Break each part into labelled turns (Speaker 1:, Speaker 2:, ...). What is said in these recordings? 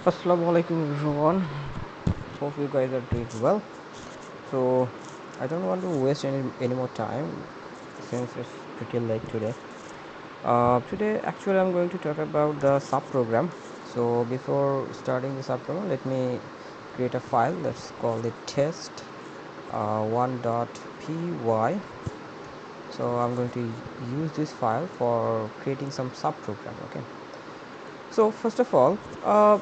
Speaker 1: Assalamualaikum everyone. Hope you guys are doing well. So I don't want to waste any more time since it's pretty late today. Today actually I'm going to talk about the subprogram. So before starting the subprogram, let me create a file. Let's call it test one.py. So I'm going to use this file for creating some subprogram. Okay. So first of all,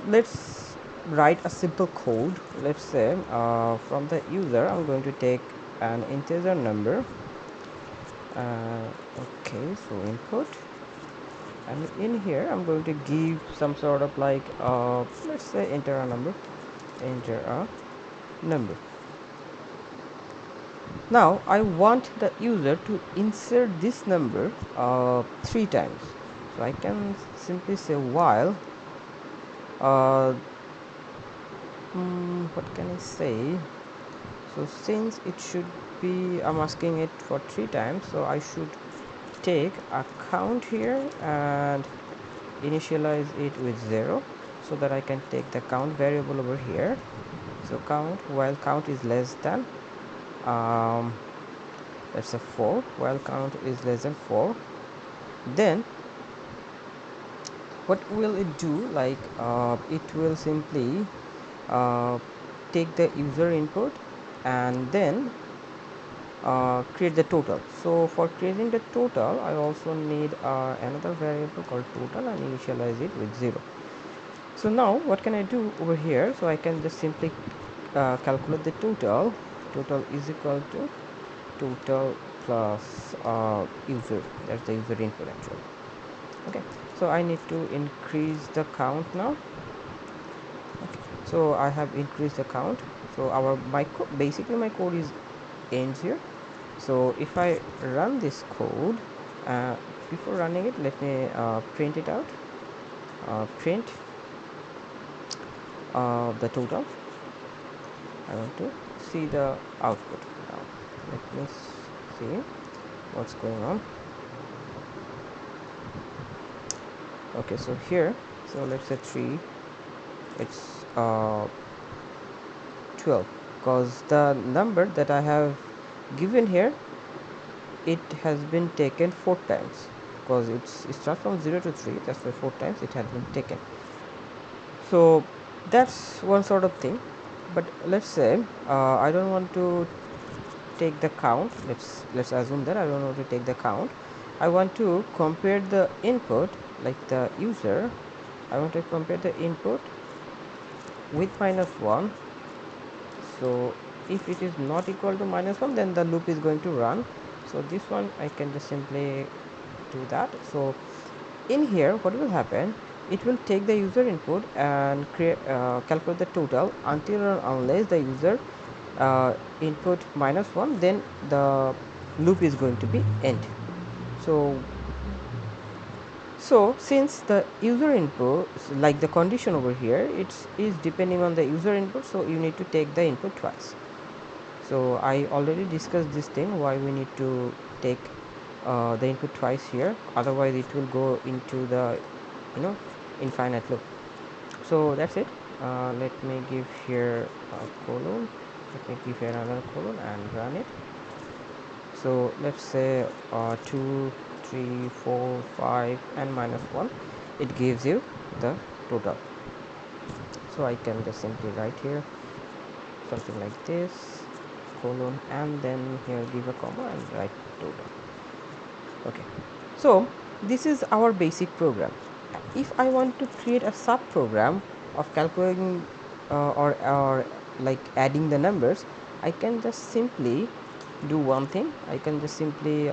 Speaker 1: let's write a simple code. Let's say from the user I'm going to take an integer number. Okay, so input, and in here I'm going to give some sort of like let's say enter a number. Now I want the user to insert this number 3 times. So I can simply say while uh, what can I say? So since it should be, I'm asking it for 3 times, so I should take a count here and initialize it with 0 so that I can take the count variable over here. So count, while count is less than let's say 4, while count is less than 4, then what will it do? Like it will simply uh, take the user input and then create the total. So for creating the total I also need another variable called total and initialize it with 0. So now what can I do over here? So I can just simply calculate the total. Total is equal to total plus user, that's the user input actually. Okay, so I need to increase the count now. Okay, so I have increased the count. So basically my code is ends here. So if I run this code, uh, before running it, let me print it out. Print the total. I want to see the output now. Let me see what's going on. Okay, so here, so let's say 3, it's 12, because the number that I have given here, it has been taken 4 times, because it starts from 0 to 3, that's why 4 times it has been taken. So that's one sort of thing. But let's say I don't want to take the count. Let's assume that I don't want to take the count. I want to compare the input, like the user. I want to compare the input with -1. So if it is not equal to -1, then the loop is going to run. So this one I can just simply do that. So in here what will happen, it will take the user input and calculate the total until or unless the user input -1, then the loop is going to be end. So since the user input, like the condition over here, it is depending on the user input, so you need to take the input twice. So I already discussed this thing, why we need to take the input twice here, otherwise it will go into the infinite loop. So that's it. Let me give here a colon, let me give here another colon and run it. So let's say 2, 3, 4, 5 and -1, it gives you the total. So I can just simply write here something like this, colon, and then here give a comma and write total. Okay, so this is our basic program. If I want to create a sub program of calculating or like adding the numbers, I can just simply do one thing. I can just simply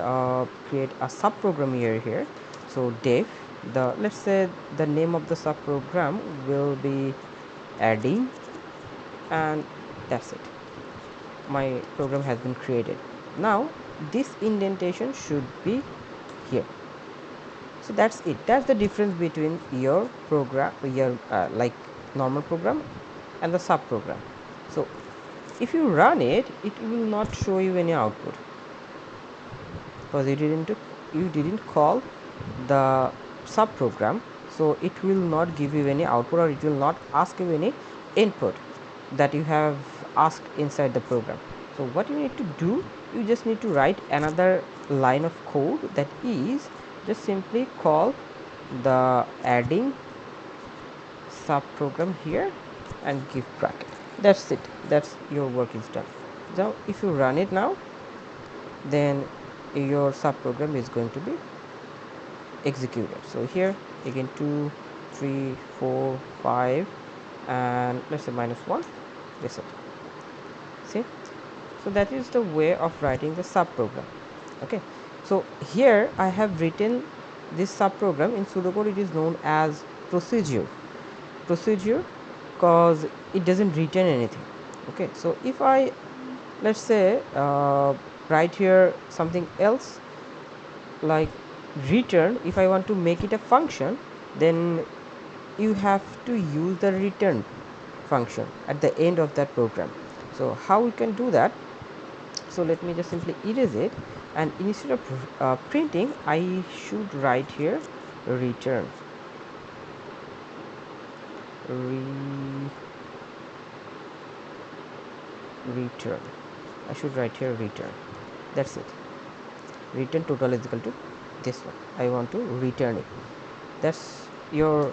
Speaker 1: create a sub program here. So def, the let's say the name of the sub program will be adding, and that's it. My program has been created. Now this indentation should be here. So that's it. That's the difference between your program, your like normal program and the sub program. So if you run it, it will not show you any output because you didn't call the sub program. so it will not give you any output, or it will not ask you any input that you have asked inside the program. So what you need to do, you just need to write another line of code, that is just simply call the adding subprogram here and give bracket. That's it, that's your work is done. Now if you run it now, then your subprogram is going to be executed. So here again 2, 3, 4, 5, and let's say -1, reset. See, so that is the way of writing the subprogram. Okay, so here I have written this subprogram in pseudocode. It is known as procedure because it doesn't return anything. Okay, so if I, let's say, write here something else like return, if I want to make it a function, then you have to use the return function at the end of that program. So how we can do that? So let me just simply erase it, and instead of printing, I should write here return. Return. I should write here return. That's it. Return total is equal to this one. I want to return it. That's your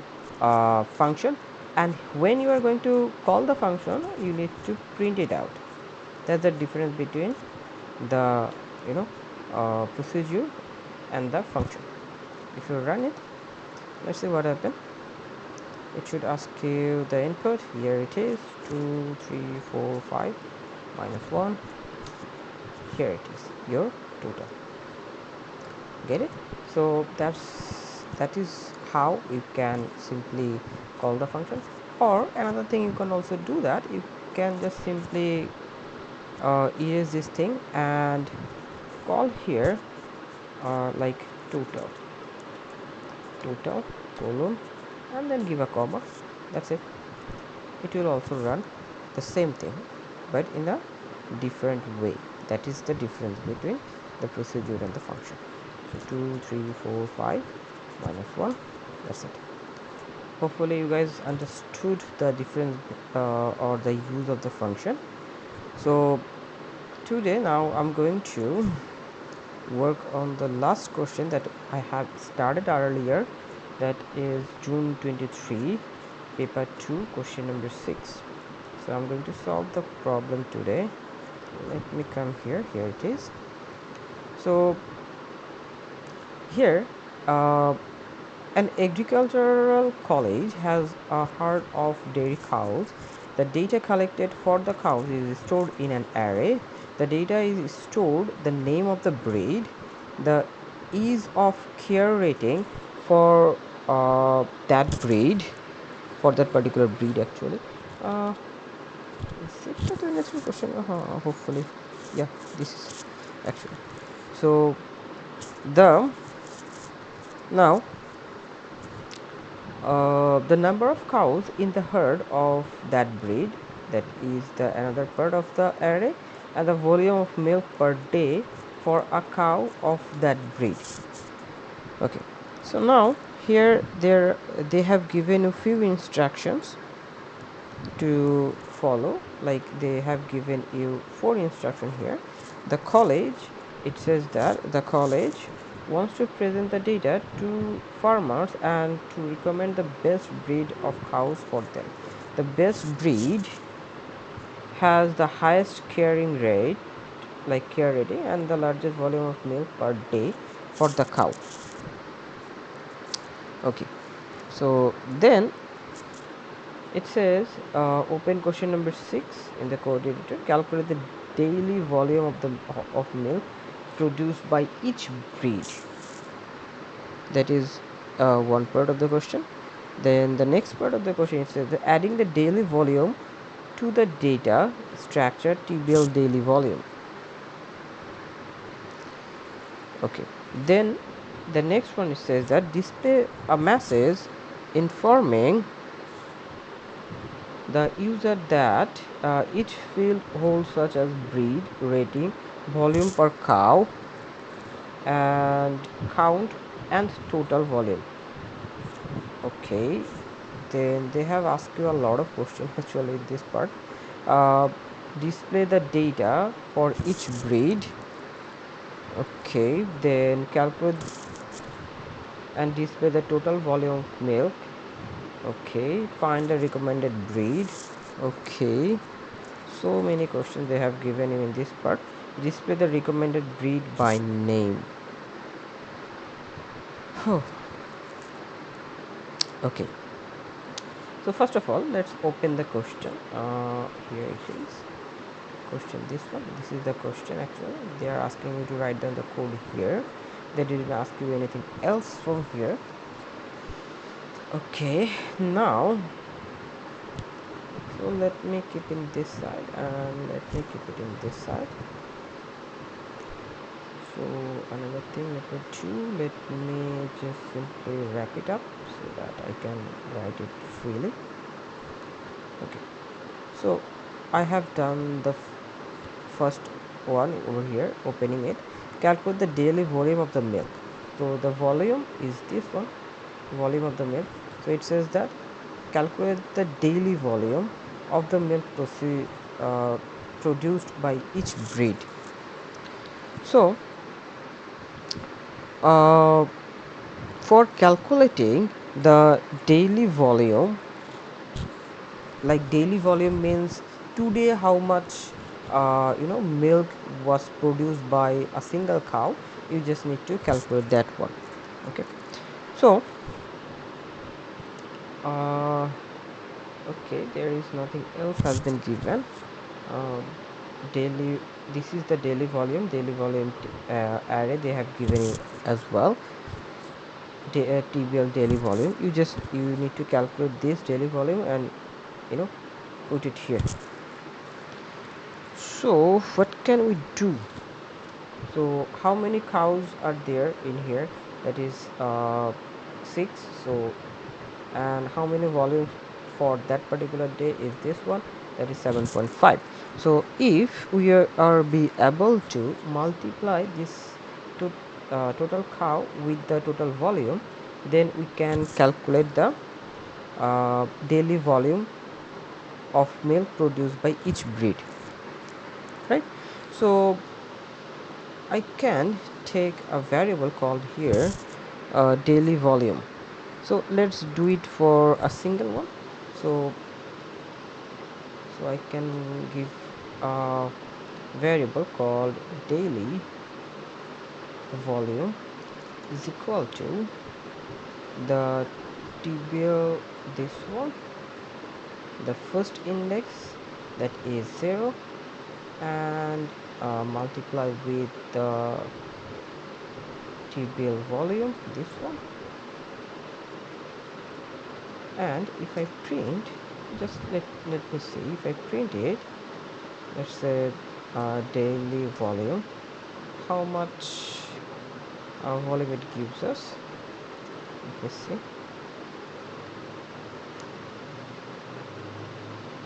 Speaker 1: function, and when you are going to call the function, you need to print it out. That's the difference between the procedure and the function. If you run it, let's see what happens. It should ask you the input. Here it is, 2, 3, 4, 5, -1. Here it is, your total. Get it? So that is how you can simply call the function. Or another thing, you can also do that, you can just simply erase this thing and call here like total colon, and then give a comma. That's it. It will also run the same thing, but in a different way. That is the difference between the procedure and the function. So 2, 3, 4, 5, -1. That's it. Hopefully you guys understood the difference or the use of the function. So today, now I'm going to work on the last question that I have started earlier, that is June 23, paper 2, question number 6. So I'm going to solve the problem today. Let me come here. Here it is. So here an agricultural college has a herd of dairy cows. The data collected for the cows is stored in an array. The data is stored the name of the breed, the ease of care rating for that breed, for that particular breed actually. Is it the next question? Hopefully, yeah, this is actually. So the now the number of cows in the herd of that breed, that is the another part of the array, and the volume of milk per day for a cow of that breed. Okay, so now here they have given a few instructions to follow. Like they have given you 4 instructions here. The college, it says that the college wants to present the data to farmers and to recommend the best breed of cows for them. The best breed has the highest caring rate, like care rating, and the largest volume of milk per day for the cow. Okay, so then it says open question number 6 in the code editor. Calculate the daily volume of milk produced by each breed. That is one part of the question. Then the next part of the question, it says that adding the daily volume to the data structure TBL daily volume. Okay, then the next one, it says that display a message informing the user that each field holds such as breed, rating, volume per cow, and count and total volume. Okay, then they have asked you a lot of questions actually in this part. uh, Display the data for each breed. Okay, then calculate and display the total volume of milk. Okay, find the recommended breed. Okay, so many questions they have given you in this part. Display the recommended breed by name. Oh, okay, so first of all let's open the question. Here it is, question this one. This is the question actually. They are asking you to write down the code here. They didn't ask you anything else from here. Okay, now so let me keep in this side and let me keep it in this side. So another thing, let me do, let me just simply wrap it up so that I can write it freely. Okay, so I have done the first one over here, opening it. Calculate the daily volume of the milk. So the volume is this one, volume of the milk. So it says that calculate the daily volume of the milk produced by each breed. So uh, for calculating the daily volume, like daily volume means today how much milk was produced by a single cow. You just need to calculate that one. Okay, so uh, okay, there is nothing else has been given. uh, Daily, this is the daily volume array they have given you as well. TBL daily volume, you need to calculate this daily volume and you know put it here. So what can we do? So how many cows are there in here? That is 6. So and how many volumes for that particular day is this one? That is 7.5. So if we are be able to multiply this to, total cow with the total volume, then we can calculate the daily volume of milk produced by each breed, right? So I can take a variable called here daily volume. So let's do it for a single one. So I can give a variable called daily volume is equal to the TBL, this one, the first index, that is 0, and multiply with the TBL volume, this one. And if I print, just let me see, if I print it, let's say daily volume, how much volume it gives us. Let me see.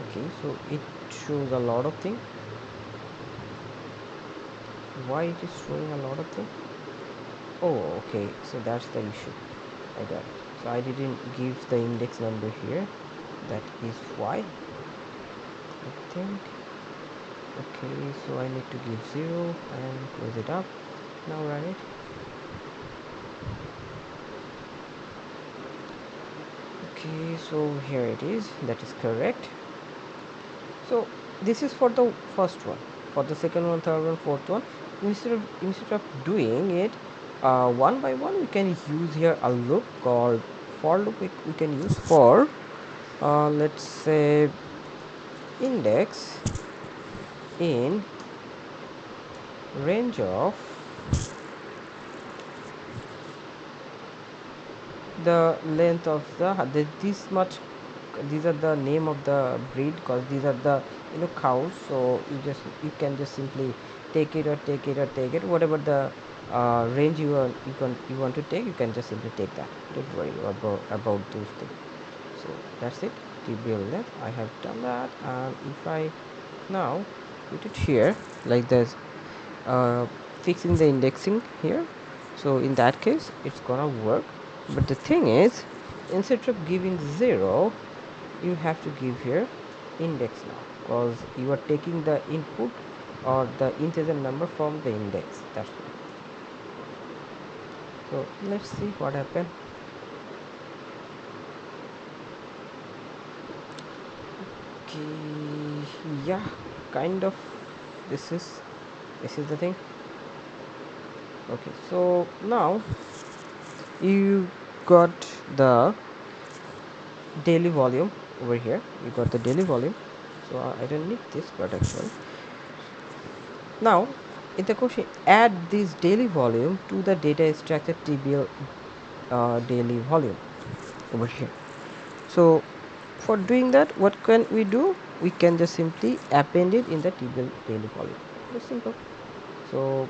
Speaker 1: Okay, so it shows a lot of things. Why it is showing a lot of things? Oh, okay, so that's the issue. I got it. So I didn't give the index number here, that is why, I think. Okay, so I need to give 0 and close it up. Now run it. Okay, so here it is, that is correct. So this is for the first one. For the second one, third one, fourth one, instead of doing it one by one, we can use here a loop called for loop. We can use for let's say index in range of the length of this much. These are the name of the breed, because these are the cows. So you can just simply take it or take it or take it, whatever the range you want to take, you can just simply take that. Don't worry about those things. So that's it. TBL length, I have done that. And if I now put it here like this, uh, fixing the indexing here, so in that case it's gonna work. But the thing is, instead of giving 0, you have to give here index now, because you are taking the input or the integer number from the index. That's why. So let's see what happened. Okay, yeah, kind of. This is the thing. Okay, so now you got the daily volume over here. You got the daily volume. So I don't need this part actually. Now in the question, add this daily volume to the data structure TBL daily volume over here. So for doing that, what can we do? We can just simply append it in the TBL daily volume. It's simple. So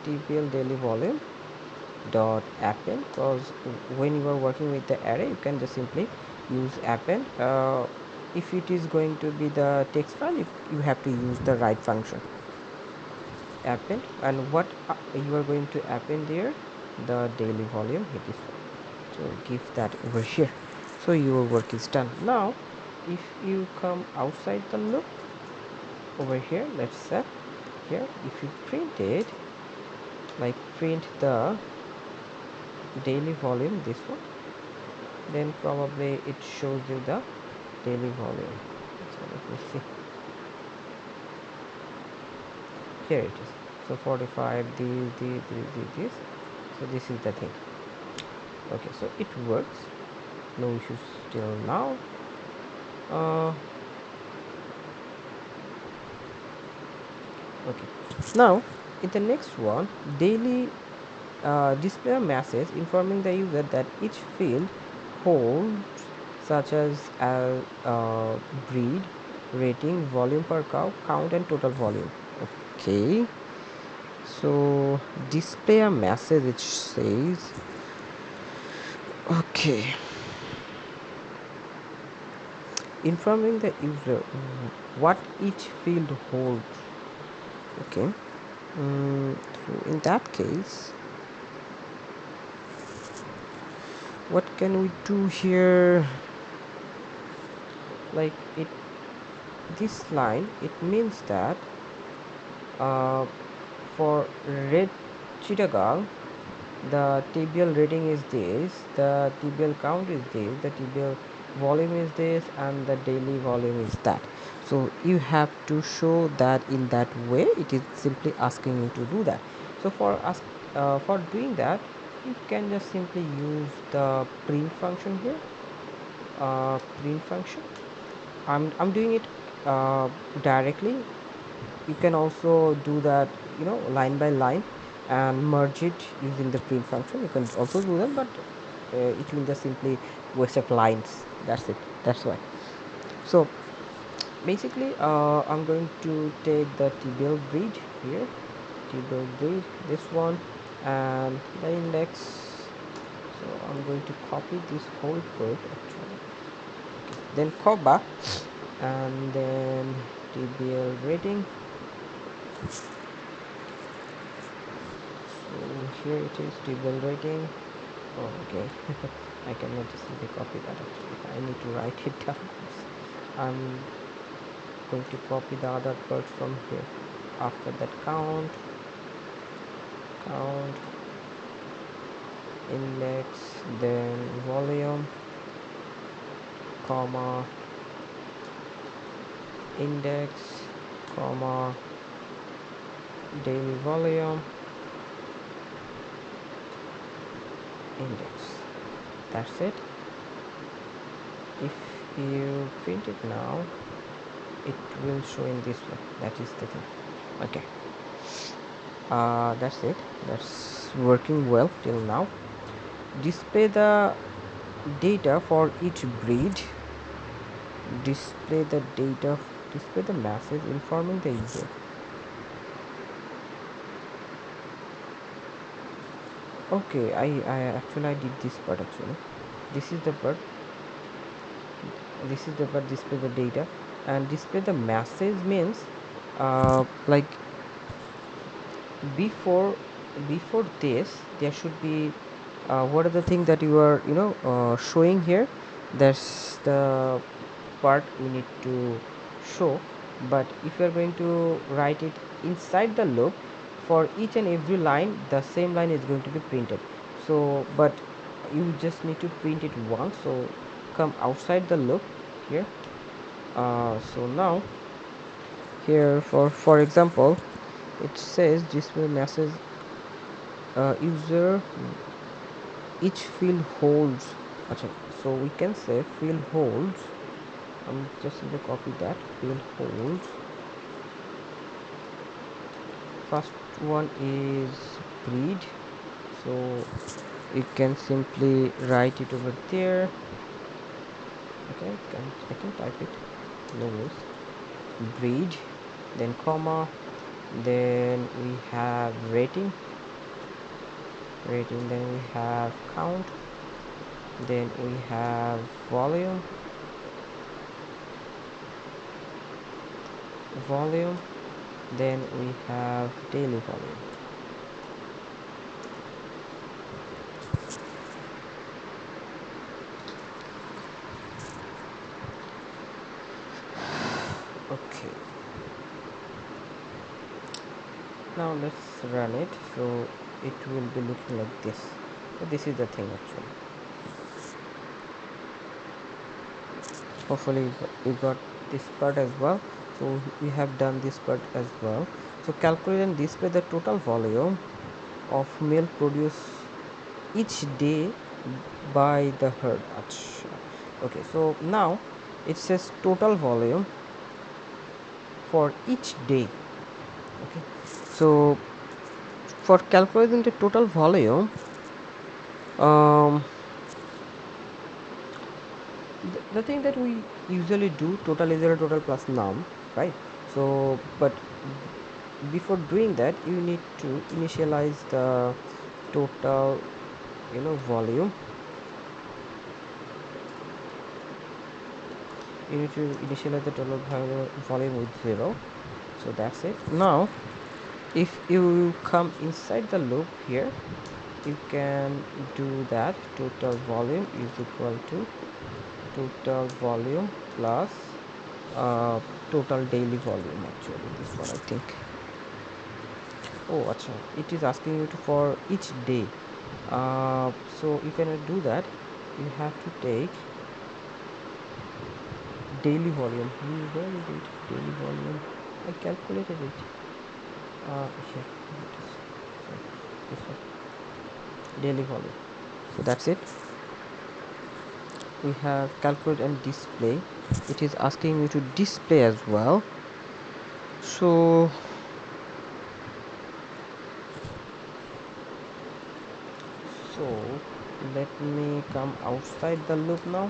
Speaker 1: TBL daily volume dot append, because when you are working with the array, you can just simply use append. If it is going to be the text file, you have to use the write function append, and what you are going to append there, the daily volume, it is one. So give that over here. So your work is done. Now if you come outside the loop over here, let's say here, if you print it, like print the daily volume, this one, then probably it shows you the daily volume. So let me see, here it is. So 45, this. So this is the thing. Okay, so it works, no issues till now. Okay, now in the next one, daily display a message informing the user that each field holds such as breed, rating, volume per cow, count, and total volume. Okay, so display a message which says, okay, informing the user what each field holds. Okay, so in that case, what can we do here? Like it, this line, it means that uh, for red chittagong, the TBL rating is this, the TBL count is this, the TBL volume is this, and the daily volume is that. So you have to show that in that way. It is simply asking you to do that. So for doing that, you can just simply use the print function here. Print function. I'm doing it directly. You can also do that, line by line, and merge it using the print function. You can also do that, but it will just simply waste of lines. That's it. That's why. So basically, I'm going to take the tbl breed here, tbl breed, this one, and the index. So I'm going to copy this whole code actually. Then back, and then tbl rating. So here it is, table rating. Oh, okay. I cannot simply copy that actually. I need to write it down. I'm going to copy the other part from here. After that, count, index, then volume, comma, index, comma, daily volume, index. That's it. If you print it now, it will show in this way. That is the thing. Okay, that's it. That's working well till now. Display the data for each breed. Display the data, display the message informing the user. Okay, I actually I did this part actually. This is the part, display the data, and display the message means like before this there should be what are the things that you are showing here? That's the part we need to show. But if you are going to write it inside the loop, for each and every line the same line is going to be printed. So but you just need to print it once, so come outside the loop here. So now here, for example, it says display message user each field holds. Okay, so we can say field holds. I'm just going to copy that. Field holds. First one is breed, so you can simply write it over there. Okay, I can type it. No worries. Breed, then comma, then we have rating, then we have count, then we have volume, then we have daily volume. Okay, now let's run it. So it will be looking like this. So this is the thing actually. Hopefully you got this part as well. So we have done this part as well. So calculate and display the total volume of milk produced each day by the herd. Achha. Okay, so now it says total volume for each day. Okay, so for calculating the total volume, um, the thing that we usually do, total is equal to total plus num, right? So but before doing that you need to initialize the total volume. You need to initialize the total volume with 0. So that's it. Now if you come inside the loop here, you can do that. Total volume is equal to total volume plus total daily volume. Actually this one I think. Oh acha, it is asking you to for each day. So you cannot do that. You have to take daily volume. Where is it? Daily volume. I calculated it. Here it is. So this one, daily volume. So that's it. We have calculate and display. It is asking me to display as well. So let me come outside the loop now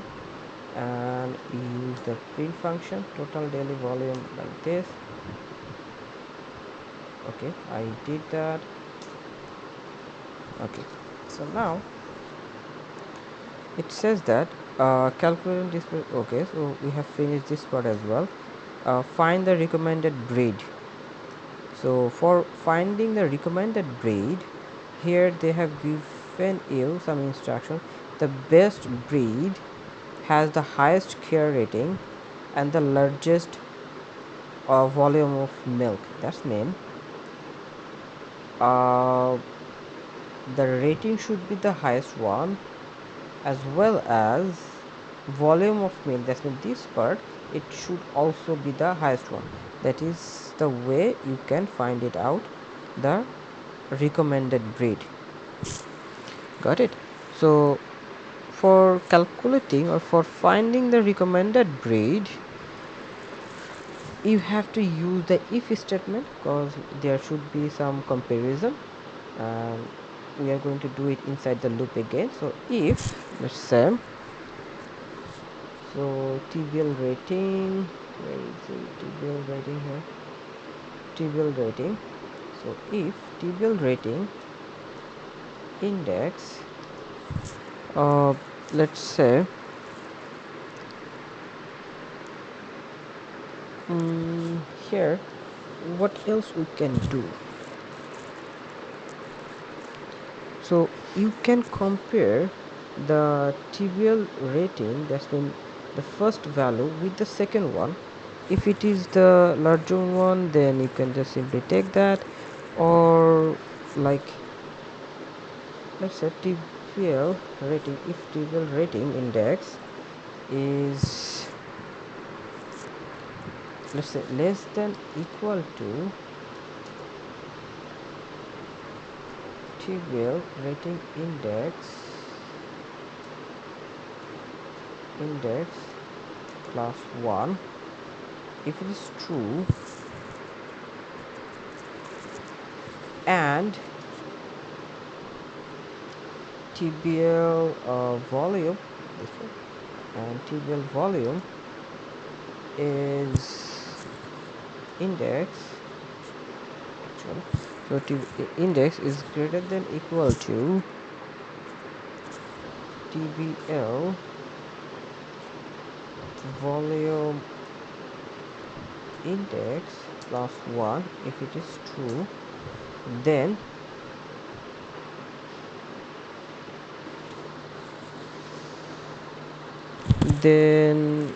Speaker 1: and use the print function total daily volume like this. Okay, I did that. Okay, so now it says that calculate and display. Okay, so we have finished this part as well. Find the recommended breed. So for finding the recommended breed, here they have given you some instruction. The best breed has the highest care rating and the largest volume of milk. That's mean uh, the rating should be the highest one, as well as volume of milk. That's mean this part it should also be the highest one. That is the way you can find it out, the recommended breed. Got it? So for calculating or for finding the recommended breed, you have to use the if statement, because there should be some comparison, and we are going to do it inside the loop again. So if let's say, so TBL rating, where is it? TBL rating here, TBL rating. So if TBL rating index, let's say here, what else we can do? So you can compare the trivial rating, that's mean the first value, with the second one. If it is the larger one, then you can just simply take that, or like, let's say trivial rating, if trivial rating index is, let's say, less than equal to trivial rating index plus 1, if it is true, and TBL volume, this one, and TBL volume is index, sorry, so index is greater than equal to TBL volume index plus 1, if it is true, then then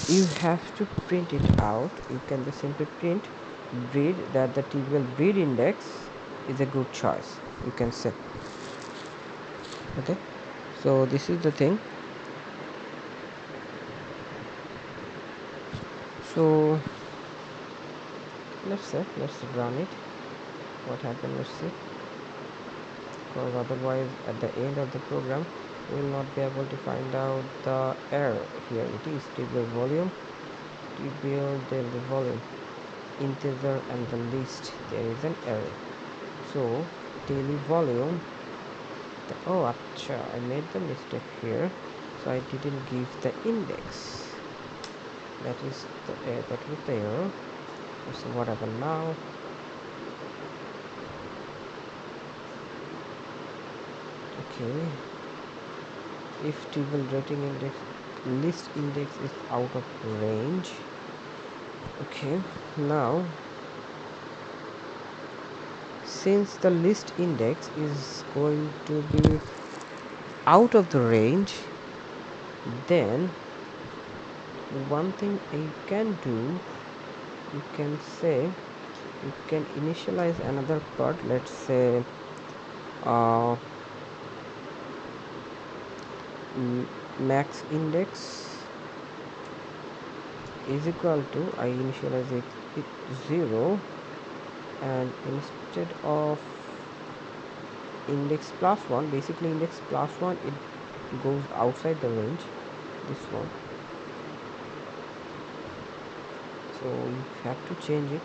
Speaker 1: you have to print it out. You can just simply print breed, that the trivial breed index is a good choice, you can say. Okay, so this is the thing. So let's run it. What happened, let's see, because otherwise at the end of the program we will not be able to find out the error. Here it is, trivial volume, trivial, then the volume integer, and the list, there is an error. So daily volume, oh acha, I made the mistake here, so I didn't give the index. That was the error. So what happened now? Okay, if trivial rating index list index is out of range. Okay, now since the list index is going to be out of the range, then one thing you can do, you can say, you can initialize another part. Let's say uh, max index is equal to, I initialize it 0, and instead of index plus 1, basically index plus 1, it goes outside the range, this one. So you have to change it.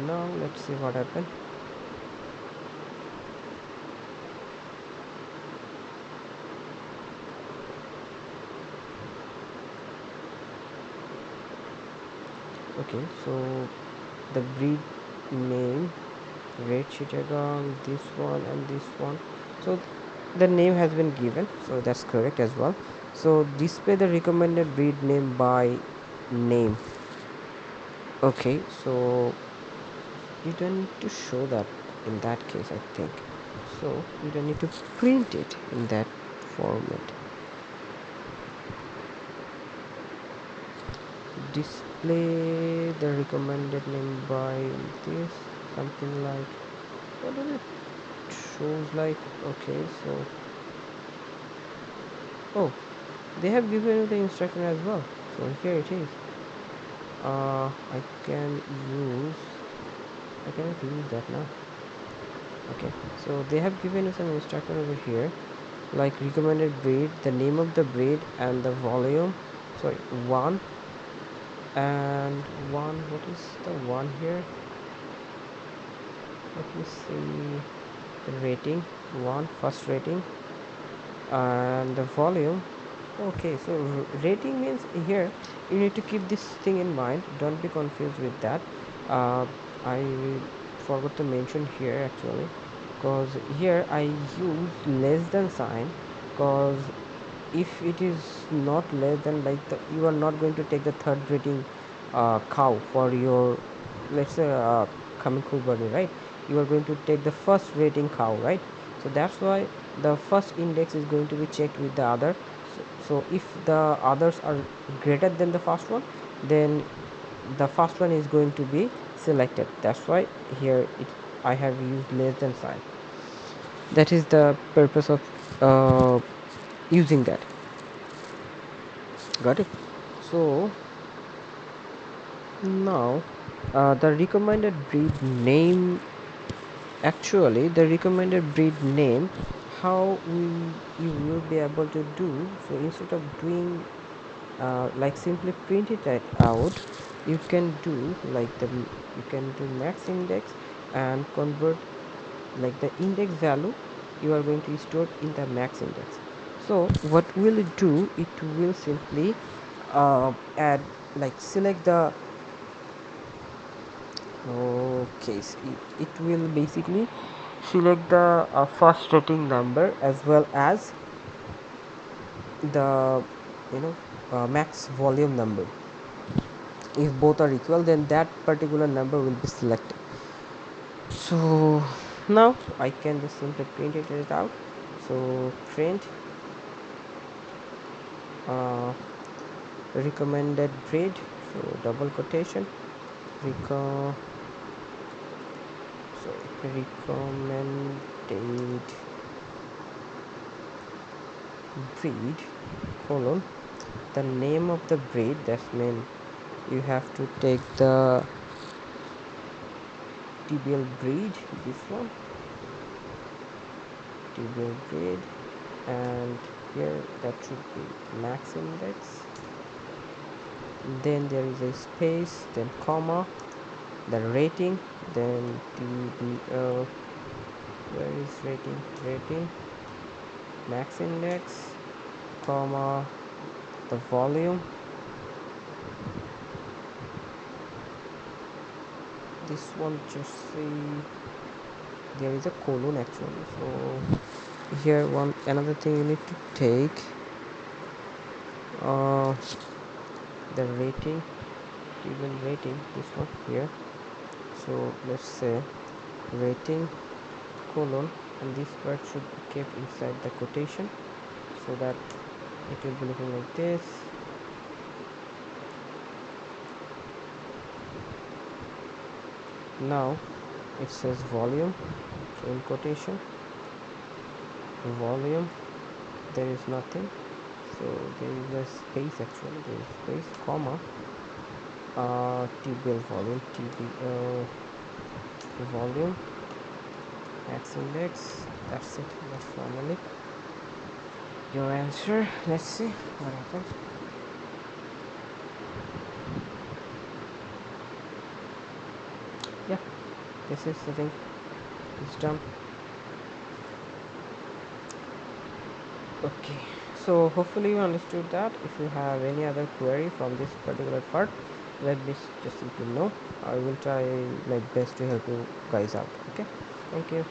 Speaker 1: Now let's see what happened. Okay, so the breed name, red chittagong, this one and this one, so the name has been given, so that's correct as well. So display the recommended breed name by name. Okay, so you don't need to show that in that case, I think. So you don't need to print it in that format. Display the recommended name by this, something like, what does it shows like? Okay, so oh, they have given you the instruction as well, so here it is. I can use, I cannot use that now. Okay, so they have given you some instruction over here, like recommended breed, the name of the breed, and the volume, sorry, one, and one, what is the one here, let me see, the rating, one, first rating, and the volume. Okay, so rating means, here you need to keep this thing in mind, don't be confused with that. I forgot to mention here actually, because here I use less than sign, because if it is not less than, like, you are not going to take the third rating cow for your let's say coming Kubani, right? You are going to take the first rating cow, right? So that's why the first index is going to be checked with the other. So if the others are greater than the first one, then the first one is going to be selected. That's why here I have used less than sign. That is the purpose of using that. Got it? So now the recommended breed name, actually the recommended breed name, how you will be able to do. So instead of doing like simply print it out, you can do like you can do max index and convert like the index value you are going to store in the max index. So what will it do, it will simply add, like select the, okay, so it will basically select the first rating number as well as the, you know, max volume number. If both are equal, then that particular number will be selected. So now I can just simply print it out. So print uh, recommended breed, so double quotation, reco recommended breed colon the name of the breed. That's mean you have to take the TBL breed, this one, TBL breed, and here that should be max index, then there is a space, then comma, the rating, then TBL, where is rating, max index, comma, the volume, this one, just see there is a colon actually. So here one another thing you need to take uh, the rating, even rating, this one here. So let's say rating colon, and this part should be kept inside the quotation so that it will be looking like this. Now it says volume, so in quotation volume, there is nothing, so there is a space, actually there is space, comma, TBL volume, TBL volume, max index. That's it, that's finally your answer. Let's see what happens. Yeah, this is the thing, it's done. Okay, so hopefully you understood that. If you have any other query from this particular part, let me just simply know. I will try my best to help you guys out. Okay, thank you.